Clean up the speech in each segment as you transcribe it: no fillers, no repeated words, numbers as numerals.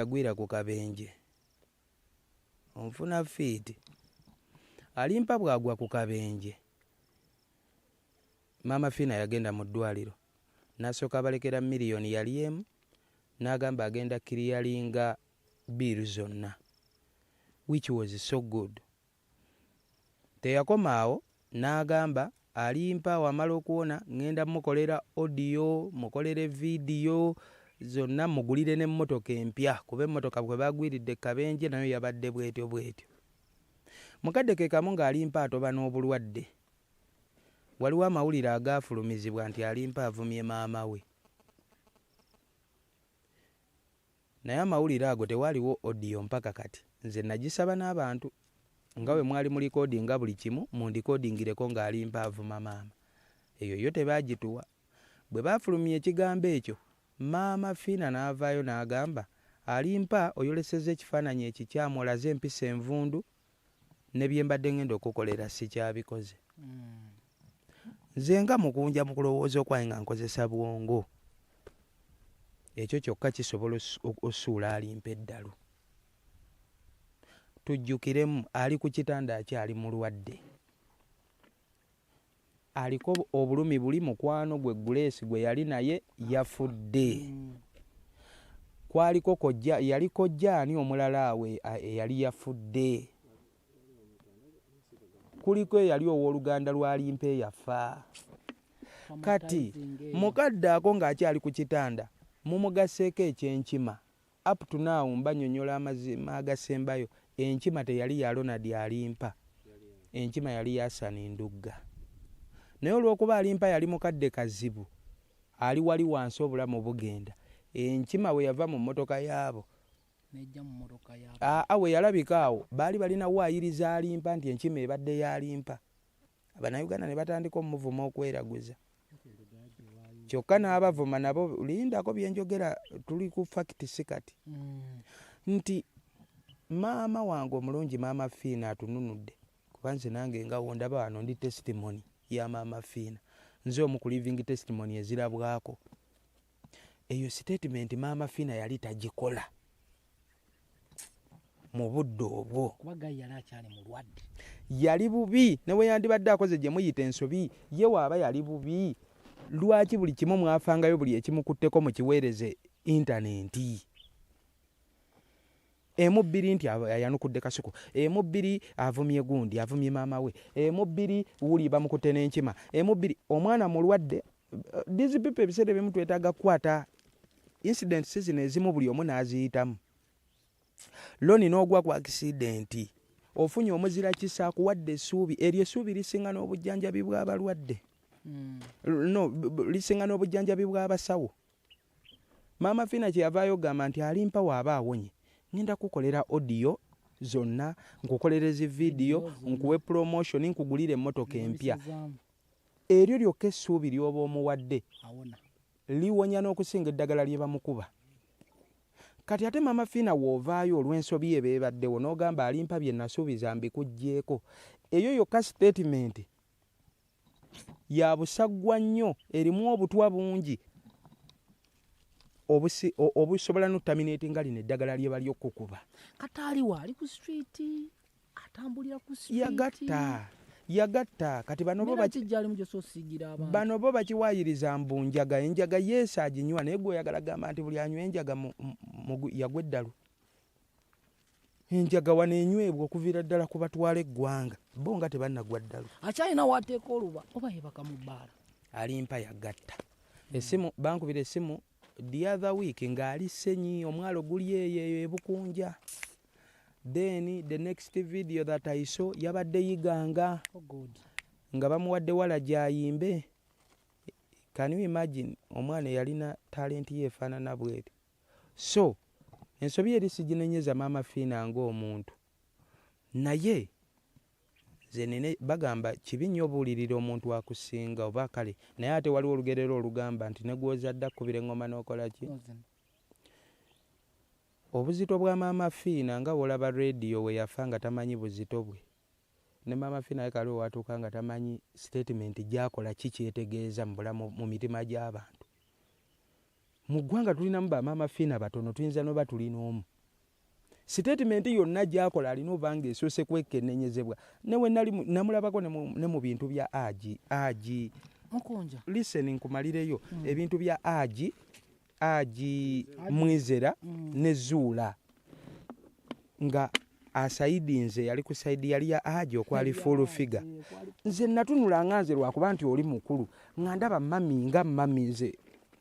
yagwira ku kabenje onfuna fiiti alimpa bwagwa ku kabenje Mama Fina yagenda mu ddwaliro n'asooka balekera miliyoni yali emu n'agamba agenda kiriyalinga bill zonna which was so good. Teyakomaawo n'agamba alimpa wamala okuwona ngenda mukolera audio mukolere vidiyo zonna mugulire n'emmotoka empya kuba emmotoka bwe bagwiridde kabenje nayo yabadde bwetyo bwetyo. Mukadde ke kamu ng'alimpa atoba n'obulwadde. Waliwo amawulire agaafulumizibwa nti alimpa avumye maama we. Naye amawulire ago tewaaliwo audio mpaka kati. Nze nagisaba n'abantu nga bwe mwali mu likodinga buli kimu mundikodingireko ng'alimpa avuma maama. Eyo yo tebaagituwa. Bwe baafulumya ekigambo ekyo Maama Fina n'avaayo n'agamba alimpa oyolesezza ekifaananyi ekikyamu olaze empisa envundu ne bye mbadde ngenda okukolera sikyabikoze. Nze nga mukunja mu kulowooza okwange nga nkozesa bwongo. Ekyo kyokka kisobola ossuula alimpa eddalu. Tujjukiremu ali ku kitanda akyali mulwadde. Aliko obulumi buli mukwano gwe Grace gwe yali naye yafudde. Kwaliko kojja yali kojja ani omulala awe eyali yafudde. Kuliko eyali owooluganda lw'alimpa yafa. Kati mukadde ako ng'akyali ku kitanda mumugaseeko ekyenkima. Up to now mbanyonyola amazima agasembayo. Enkima teyali ya Ronald alimpa. Enkima yali ya Sani Ndugga. Naye olw'okuba alimpa yali mukadde kazibu ali wali wansi obulamu bugenda. Enkima we yava mu mmotoka yaabo nejja mu mmotoka yaabo we yalabika awo baali balina waayiriza alimpa nti enkima ebadde yalimpa. Abannayuganda ne batandika omuvuma okweraguza. Kyokka n'abavuma nabo lindako byenjogera tuli ku fakiti sikati. Nti maama wange omulungi Maama Fina atununudde kuba nze nange nga wondaba wano ndi testimony ya Maama Fina. Nze omu ku living testimony ezirabwako. Eyo statement Maama Fina yali tagikola mu budde obwo. kubaga yali akyali mulwadde. Yali bubi ne we yandibadde akoze gye muyita ensobi ye waaba yali bubi. Lwaki buli kimu mwafangayo buli ekimukutteko mu kiweereze intaneti. Emu-bbiri nti ayanukudde kasuku. Emu-bbiri avumye gundi avumye maama we. Emu-bbiri wuli bamukutte n'enkima. Emu-bbiri omwana mulwadde. These people ebiseera ebimu twetaaga kukwata incidents zino ezimu buli omu n'aziyitamu. Loni n'ogwa ku accident ofunye omuzira kisa akuwadde essuubi eryo essuubi lisinga n'obujjanjabi bw'abalwadde. No lisinga n'obujjanjabi bw'abasawo. Maama Fina kyeyavaayo gamba nti alimpa waaba awonye ngenda kukolera audio zonna nkukolereza vidiyo nkuwe promotion nkugulire emmotoka empya. Eryo lyokka essuubi lyoba omuwadde liwonya n'okusinga eddagala lye bamukuba. Kati ate Maama Fina w'ovaayo olw'ensobi ebeebaddewo n'ogamba alimpa bye nasuubiza mbikuggyeeko. Eyo yokka statement ya busaggwa nnyo erimu obutwa bungi obusobola n'otaminatinga lino eddagala lye bali okukuba. Kataaliwa ali ku street atambulira ku street. Yagatta kati bano bo bakiwaayiriza mbu njaga enjaga yeesa aginywa naye gwe oyagala gamba nti buli anywa enjaga yagwa eddalu. Enjaga wano enywebwa okuviira ddala ku batwala eggwanga bo nga tebannagwa ddalu. Akyalina waateeka oluba oba yebaka mu bbaala. Alimpa yagatta. Essimu bankubira essimu the other week ng'ali Ssenyi omwalo guli eyo ebukunja. Then the next video that I saw yabadde yiganga nga bamuwadde wala gyayimbe. Can you imagine omwana yalina talent ye efaanana bweti. So ensobi eri siginenyeza Maama Fina ng'omuntu naye ze nene bagamba kibi nnyo obuulirira omuntu akusinga oba kale naye ate waliwo olugerero olugamba nti ne gw'ozadde akkubira eŋŋoma n'okola ki. Obuzito bwa Maama Fina nga bw'olaba radio we yafa nga tamanyi buzito bwe ne Maama Fina ye kaliwo watuuka nga tamanyi statement gy'akola ki kyetegeeza mu bulamu mu mitima gy'abantu. mu ggwanga tulinamu bamaama fiina batono tuyinza noba tulina omu. Statement yonna gy'akola alina obanga esoose kwekennenyezebwa. Newe namulabako ne mu bintu bya agi Mukonja. Listen nkumalireyo ebintu bya agi Mwizera ne Zuula nga asaidinze yali ku saidi yali ya agi okwali full figure. Nze natunula nganze lwakuba nti oli mukulu nga ndaba mami nga mami nze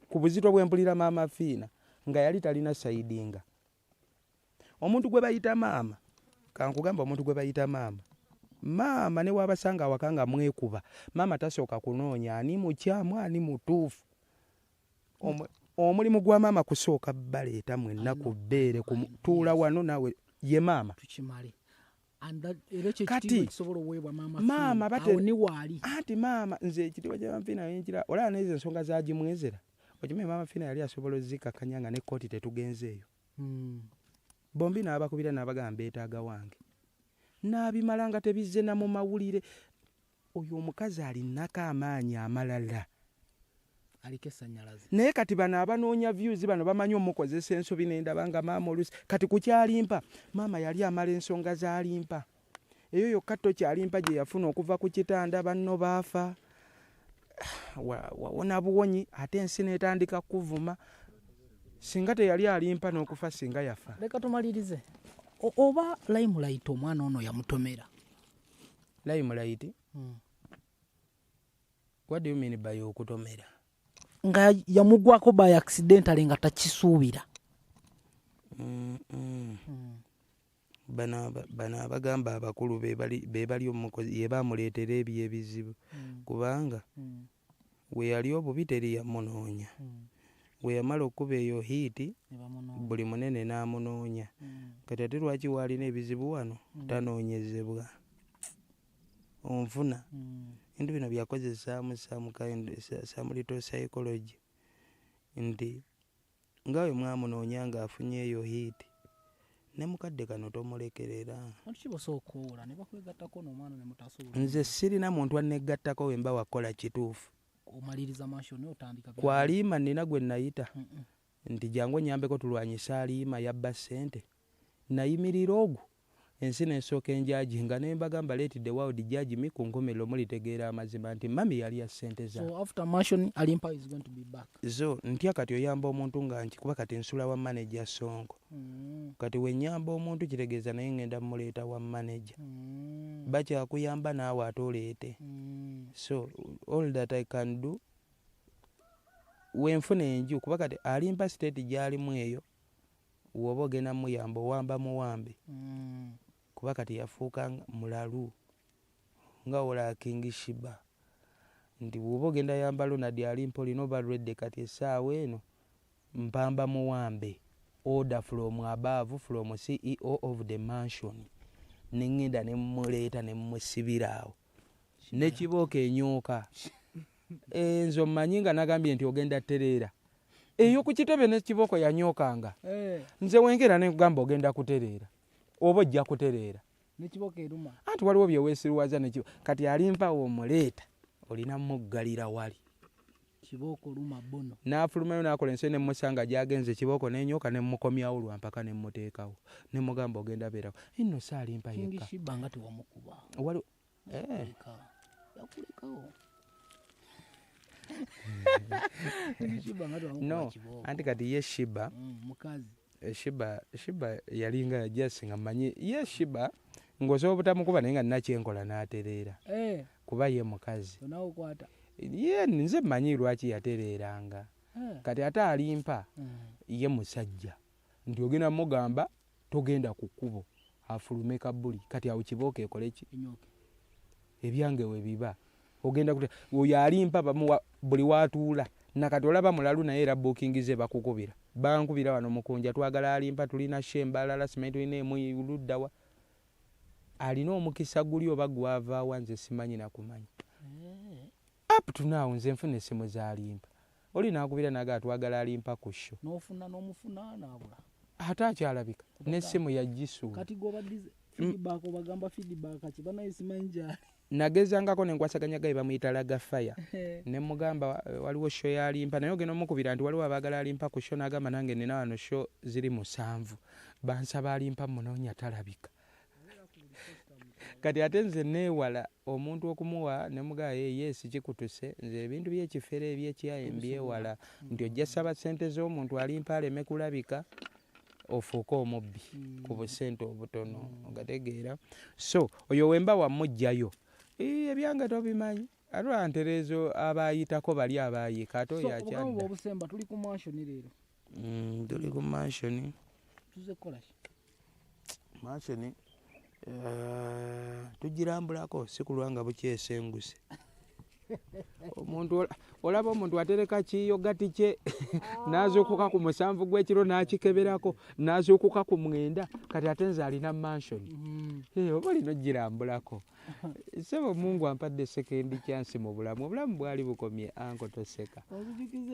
ku buzito bw'empulira maama fiina nga yali talina saidinga. Omuntu gwe bayita maama, kankugamba omuntu gwe bayita maama ne wabasanga awakanga mwekuba, maama tasooka kunoonya ani mukyamu ani mutuufu. Omulimu gwa maama kusooka baleeta mwenna ku bbeere kutuula wano naawe ye maama. Tukimale. Kati maama anti maama nze ekitiibwa kya Fiina yenkira olaba n'ezo ensonga z'agi Mwezera. Okimanyi maama Fiina yali asobola ozzikakkanya nga ne kkooti tetugenzeeyo. Bombi n'abakubira n'abagamba beetaaga wange. N'abimala nga tebizze na mu mawulire. Oyo omukazi alinako amaanyi amalala. Aliko essannyalaze. Naye kati bano abanoonya views bano bamanyi omukozesa ensobi n'endaba nga maama oluusi. Kati ku ky'alimpa, maama yali amala ensonga z'alimpa. Eyo yokka tto kyalimpa gye yafuna okuva ku kitanda banno baafa. Wawona buwonyi ate ensi n'etandika kuvuma. Singa teyali alimpa n'okufa singa yafa. Leka tumalirize. Oba Limelight omwana ono yamutomera. Limelight? What do you mean by okutomera? Nga yamugwako by accidentally nga takisuubira. Bano abagamba abakulu be bali omukozi ye bamuleetera ebyo ebizibu. Kubanga we yali obubi teri yamunoonya. We yamala okuba eyo hiiti buli munene n'amunoonya. Kati ate lwaki waalina ebizibu wano tanoonyezebwa. Onfuna. Bintu bino byakozesaamu some little psychology. Nti nga we mwamunoonya ng'afunye eyo hiiti ne mukadde kano tomulekerera. Nze sirina muntu annegattako we mba wakola kituufu. Omaliriza masho ne otandika. Kwaliima nina gwe nayita nti jangu nyambeko tulwanyisa aliima yabba ssente. Nayimirira ogwo ensi n'esooka enjaji nga ne mbagamba let the world judge me ku nkomerero mulitegeera amazima nti mami yali ya ssente za. So after Mashoni Alimpa is going to be back. So ntya kati oyamba omuntu nga nki kuba kati nsula wa manager Sonko. Kati we nyamba omuntu kitegeeza naye ngenda muleeta wa manager. Bakyakuyamba naawe atoleete. So all that I can do wenfuna enju kuba kati Alimpa state gyalimu eyo woba ogenda muyamba owamba muwambe. Kuba kati yafuuka mulalu nga wola King Shiba nti woba ogenda yamba Ronald Alimpa olina oba lwedde kati essaawa eno mpamba muwambe order from above from CEO of the mansion nengenda ne muleeta ne musibira awo ne kibooka enyooka enzo mmanyi nga nagambye nti ogenda tereera eyo ku kitebe ne kiboko yanyookanga. Nze wengera ne kugamba ogenda kutereera oba ojja kutereera ne kiboko eruma. Anti waliwo bye weesiruwaza ne kati Alimpa omuleeta olina muggalira wali kiboko luma bono n'afulumayo n'akola ensi ne musanga gyagenze kiboko n'enyooka ne mukomyawo lwampaka ne muteekawo ne mugamba ogenda beerako nno si Alimpa yekka. King Shiba nga tewamukuba waliwo yakulekawo. No, anti kati ye Shiba mukazi Shiba yalinga yajasinga manyi ye Shiba ngosobola butamukuba naye nga nakyenkola n'atereera kuba ye mukazi ye nze manyi lwaki yatereeranga. Kati ate Alimpa ye musajja nti ogenda mugamba togenda ku kkubo afulume kabuli kati awo kibooka ekole ki ebyange we biba ogenda kute oyo Alimpa bamuwa buli watuula nakati olaba mulalu naye era booking ze bakukubira bankubira wano mukunja twagala Alimpa tulina shemba lala simanyi tulina emu luddawa alina omukisa guli oba gwava wanze simanyi nakumanyi up to now nze nfuna essimu za Alimpa oli nakubira naga twagala Alimpa ku show n'omufuna nabula ate akyalabika n'essimu yagisuula kati gobadize feedback obagamba feedback kibana simanyi jali nagezangako ne nkwasaganya gaye bamuyita Lagafaya ne mugamba waliwo show yalimpa naye ogenda omukubira nti waliwo abaagala alimpa ku show n'agamba nange nina wano show ziri 7 bansaba alimpa munoonya talabika kati ate nze neewala omuntu okumuwa ne mugaya yes kikutuse nze ebintu by'ekifere eby'ekyaye mbyewala nti ojja saba ssente z'omuntu alimpa aleme kulabika ofuuka omubbi ku busente obutono ogategeera so oyo wemba wamujjayo ebyange tobimanyi ate antereezo abayitako bali abayiika ate oyo akyadda obusemba tuli ku mansion leero tuli ku mansion tuze kukolaki mansion tugirambulako si kulwa nga bukyesenguse omuntu olaba omuntu atereka kiyogati kye n'azuukuka ku 7 gw'ekiro n'akikeberako n'azuukuka ku 9 kati ate nze alina mansion oba olina ogirambulako sebo Mungu ampadde sekendi chance mu bulamu bwali bukomye anko toseka obujikize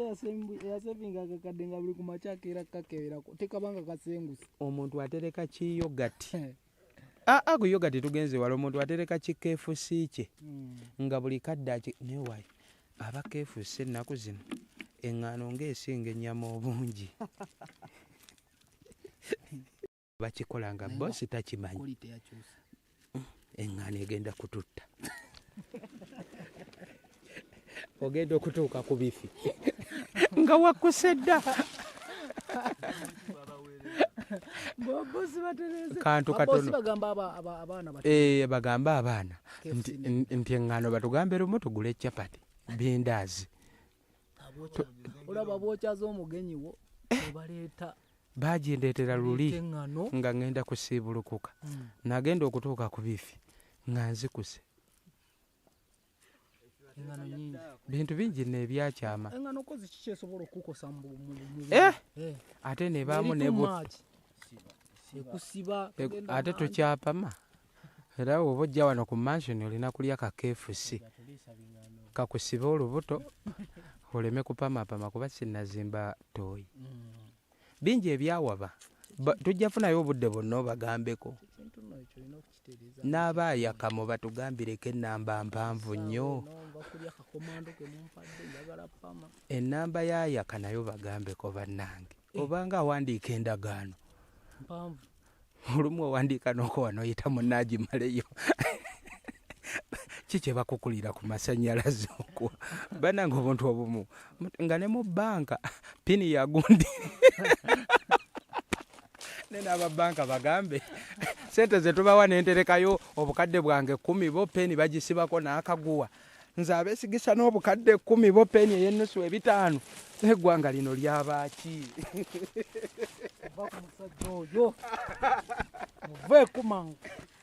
yasevinga akakadde nga buli ku makyaka era kakeberako tekabanga kasenguse omuntu atereka kiyogati ku yogati tugenze wala omuntu atereka kikeefusi kye nga buli kadde newayi aba keefusi ennaku zino eŋŋaano ng'esinga ennyama obungi bakikola nga bosi takimanyi eŋŋaano egenda kututta ogenda okutuuka ku bifi nga wakkuse dda kantu katono bagamba abaana nti eŋŋaano batugambe lumu tugule capati bindaazi olaba bwokyaza omugenyi wo ebaleeta bagindeetera luli nga ŋŋenda kusiibulukuka nagenda okutuuka ku bifi nga nzikuse bintu bingi nebyakyama ate nebaamu ate tukyapama era oba ojja wano ku mansion olina kulya kakeefusi kakusibe olubuto oleme kupamapama kuba sinazimba tooyi bingi ebyawaba tujja funayo obudde bonna obagambeko n'abaayakamo batugambireko ennamba mpanvu nnyo ennamba yaayaka nayo bagambeko bannange obanga awandiika endagaano olumu owandiika n'okowa n'oyita munaagimaleyo kikye bakukulira ku masannyalaze okwo bannange obuntu obumu nga ne mu bbanka pini yagundi n'ababanka bagambe sente ze tubawa nenterekayo obukadde bwange 10 bo peni bagisibako n'akaguwa nze abeesigisa n'obukadde 10 bo peni ey'ennusu 5 eggwanga lino lyabaki muve ku mangu